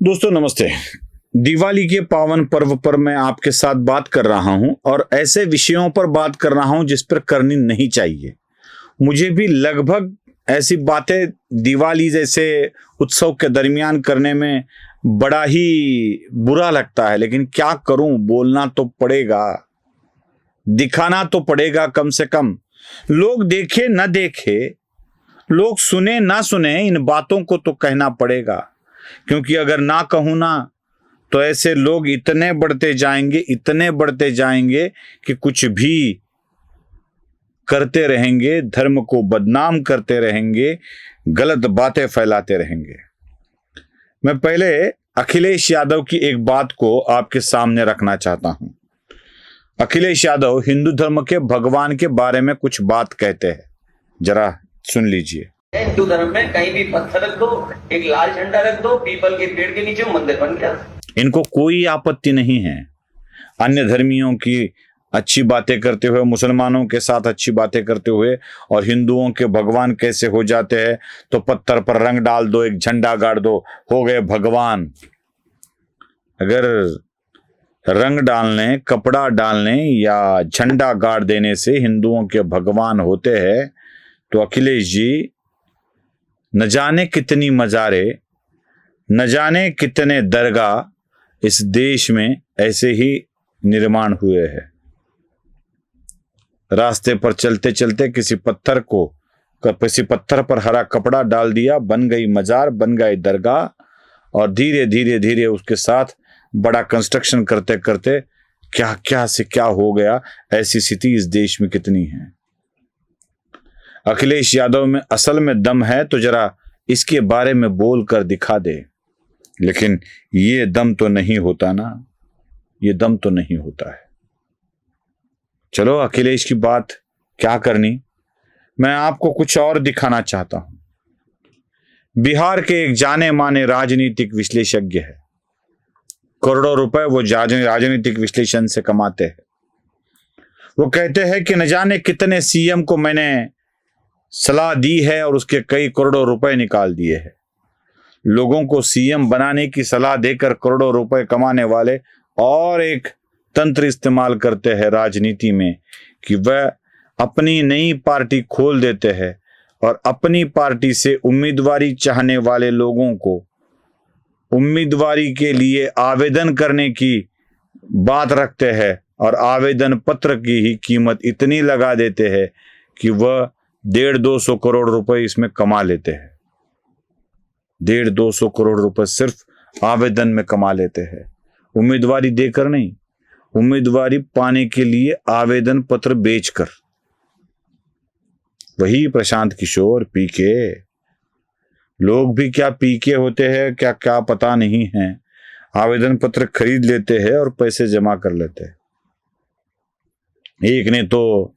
दोस्तों नमस्ते। दिवाली के पावन पर्व पर मैं आपके साथ बात कर रहा हूं और ऐसे विषयों पर बात कर रहा हूं जिस पर करनी नहीं चाहिए। मुझे भी लगभग ऐसी बातें दिवाली जैसे उत्सव के दरमियान करने में बड़ा ही बुरा लगता है, लेकिन क्या करूं, बोलना तो पड़ेगा, दिखाना तो पड़ेगा। कम से कम लोग देखे न देखे, लोग सुने ना सुने, इन बातों को तो कहना पड़ेगा। क्योंकि अगर ना कहूं ना तो ऐसे लोग इतने बढ़ते जाएंगे कि कुछ भी करते रहेंगे, धर्म को बदनाम करते रहेंगे, गलत बातें फैलाते रहेंगे। मैं पहले अखिलेश यादव की एक बात को आपके सामने रखना चाहता हूं। अखिलेश यादव हिंदू धर्म के भगवान के बारे में कुछ बात कहते हैं, जरा सुन लीजिए। हिंदू धर्म में कहीं भी पत्थर रख दो, एक लाल झंडा रख दो, पीपल के पेड़ के नीचे मंदिर बन गया। इनको कोई आपत्ति नहीं है अन्य धर्मियों की अच्छी बातें करते हुए, मुसलमानों के साथ अच्छी बातें करते हुए, और हिंदुओं के भगवान कैसे हो जाते हैं तो पत्थर पर रंग डाल दो, एक झंडा गाड़ दो, हो गए भगवान। अगर रंग डालने, कपड़ा डालने या झंडा गाड़ देने से हिंदुओं के भगवान होते हैं तो अखिलेश जी, न जाने कितनी मज़ारे, न जाने कितने दरगाह इस देश में ऐसे ही निर्माण हुए हैं। रास्ते पर चलते चलते किसी पत्थर पर हरा कपड़ा डाल दिया, बन गई मजार, बन गई दरगाह, और धीरे धीरे धीरे उसके साथ बड़ा कंस्ट्रक्शन करते करते क्या क्या से क्या हो गया। ऐसी स्थिति इस देश में कितनी है। अखिलेश यादव में असल में दम है तो जरा इसके बारे में बोल कर दिखा दे, लेकिन ये दम तो नहीं होता ना, ये दम तो नहीं होता है। चलो अखिलेश की बात क्या करनी, मैं आपको कुछ और दिखाना चाहता हूं। बिहार के एक जाने माने राजनीतिक विश्लेषज्ञ है, करोड़ों रुपए वो राजनीतिक विश्लेषण से कमाते हैं। वो कहते हैं कि न जाने कितने सीएम को मैंने सलाह दी है और उसके कई करोड़ों रुपए निकाल दिए हैं। लोगों को सीएम बनाने की सलाह देकर करोड़ों रुपए कमाने वाले और एक तंत्र इस्तेमाल करते हैं राजनीति में कि वह अपनी नई पार्टी खोल देते हैं और अपनी पार्टी से उम्मीदवारी चाहने वाले लोगों को उम्मीदवारी के लिए आवेदन करने की बात रखते हैं और आवेदन पत्र की ही कीमत इतनी लगा देते हैं कि वह 150-200 करोड़ रुपए इसमें कमा लेते हैं। 150-200 करोड़ रुपए सिर्फ आवेदन में कमा लेते हैं, उम्मीदवारी देकर नहीं, उम्मीदवारी पाने के लिए आवेदन पत्र बेचकर। वही प्रशांत किशोर, पीके, लोग भी क्या पीके होते हैं क्या क्या पता नहीं है, आवेदन पत्र खरीद लेते हैं और पैसे जमा कर लेते हैं। एक ने तो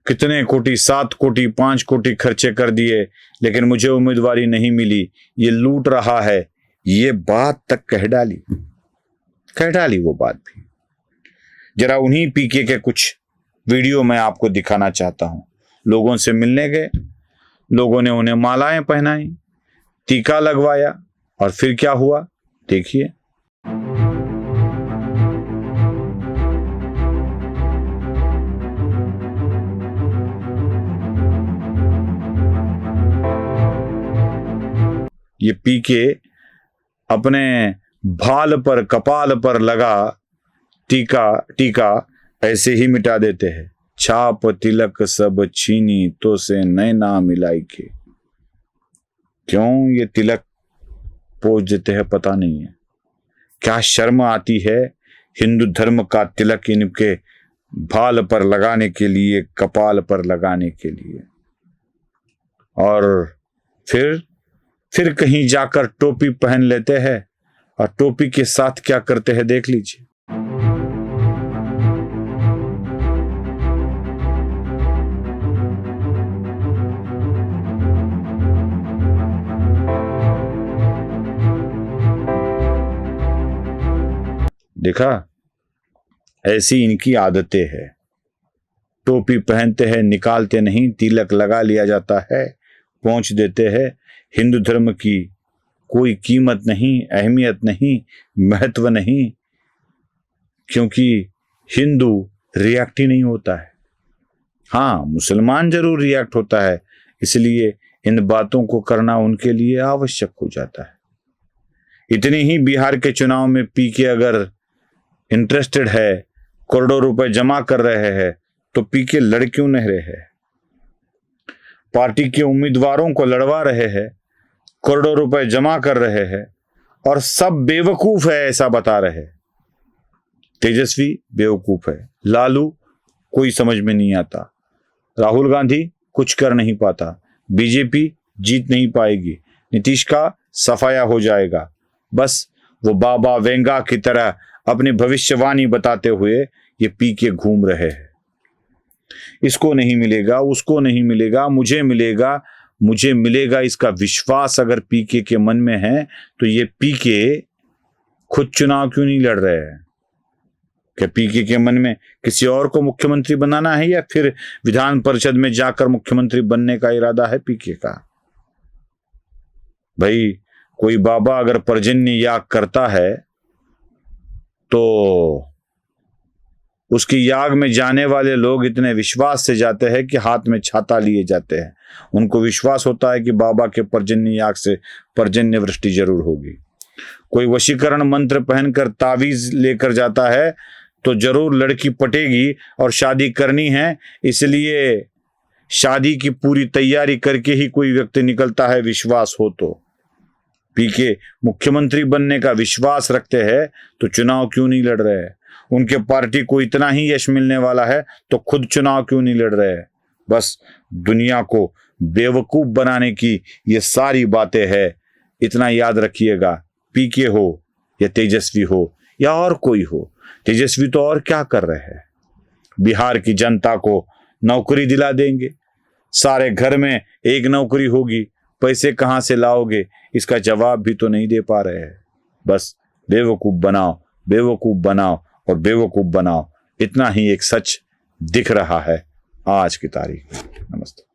कितने कोटि, 7 कोटि, 5 कोटि खर्चे कर दिए, लेकिन मुझे उम्मीदवारी नहीं मिली, ये लूट रहा है, ये बात तक कह डाली वो बात भी। जरा उन्हीं पीके के कुछ वीडियो मैं आपको दिखाना चाहता हूं। लोगों से मिलने गए, लोगों ने उन्हें मालाएं पहनाई, टीका लगवाया, और फिर क्या हुआ देखिए। ये पीके अपने भाल पर, कपाल पर लगा टीका ऐसे ही मिटा देते हैं। छाप तिलक सब छीनी तो से नैना मिलाई के। क्यों ये तिलक पोंछ देते हैं पता नहीं है। क्या शर्म आती है हिंदू धर्म का तिलक इनके भाल पर लगाने के लिए, कपाल पर लगाने के लिए। और फिर कहीं जाकर टोपी पहन लेते हैं, और टोपी के साथ क्या करते हैं देख लीजिए। देखा, ऐसी इनकी आदतें हैं। टोपी पहनते हैं, निकालते नहीं, तिलक लगा लिया जाता है, पोंछ देते हैं। हिंदू धर्म की कोई कीमत नहीं, अहमियत नहीं, महत्व नहीं, क्योंकि हिंदू रिएक्ट ही नहीं होता है। हाँ, मुसलमान जरूर रिएक्ट होता है, इसलिए इन बातों को करना उनके लिए आवश्यक हो जाता है। इतनी ही बिहार के चुनाव में पीके अगर इंटरेस्टेड है, करोड़ों रुपए जमा कर रहे हैं, तो पीके लड़ क्यों नहीं रहे हैं? पार्टी के उम्मीदवारों को लड़वा रहे हैं, करोड़ों रुपए जमा कर रहे हैं, और सब बेवकूफ है ऐसा बता रहे हैं। तेजस्वी बेवकूफ है, लालू कोई समझ में नहीं आता, राहुल गांधी कुछ कर नहीं पाता, बीजेपी जीत नहीं पाएगी, नीतीश का सफाया हो जाएगा। बस वो बाबा वेंगा की तरह अपनी भविष्यवाणी बताते हुए ये पी के घूम रहे हैं। इसको नहीं मिलेगा, उसको नहीं मिलेगा, मुझे मिलेगा, मुझे मिलेगा, इसका विश्वास अगर पीके के मन में है तो ये पीके खुद चुनाव क्यों नहीं लड़ रहे हैं? क्या पीके के मन में किसी और को मुख्यमंत्री बनाना है, या फिर विधान परिषद में जाकर मुख्यमंत्री बनने का इरादा है पीके का? भाई, कोई बाबा अगर पर्जन्य याग करता है तो उसकी याग में जाने वाले लोग इतने विश्वास से जाते हैं कि हाथ में छाता लिए जाते हैं। उनको विश्वास होता है कि बाबा के पर्जन्य याग से पर्जन्य वृष्टि जरूर होगी। कोई वशीकरण मंत्र पहनकर तावीज लेकर जाता है तो जरूर लड़की पटेगी और शादी करनी है, इसलिए शादी की पूरी तैयारी करके ही कोई व्यक्ति निकलता है, विश्वास हो तो। पीके मुख्यमंत्री बनने का विश्वास रखते हैं तो चुनाव क्यों नहीं लड़ रहे हैं? उनके पार्टी को इतना ही यश मिलने वाला है तो खुद चुनाव क्यों नहीं लड़ रहे हैं? बस दुनिया को बेवकूफ बनाने की ये सारी बातें हैं। इतना याद रखिएगा, पीके हो या तेजस्वी हो या और कोई हो, तेजस्वी तो और क्या कर रहे हैं? बिहार की जनता को नौकरी दिला देंगे, सारे घर में एक नौकरी होगी, पैसे कहां से लाओगे इसका जवाब भी तो नहीं दे पा रहे हैं। बस बेवकूफ बनाओ, बेवकूफ बनाओ और बेवकूफ बनाओ, इतना ही एक सच दिख रहा है आज की तारीख में। नमस्ते।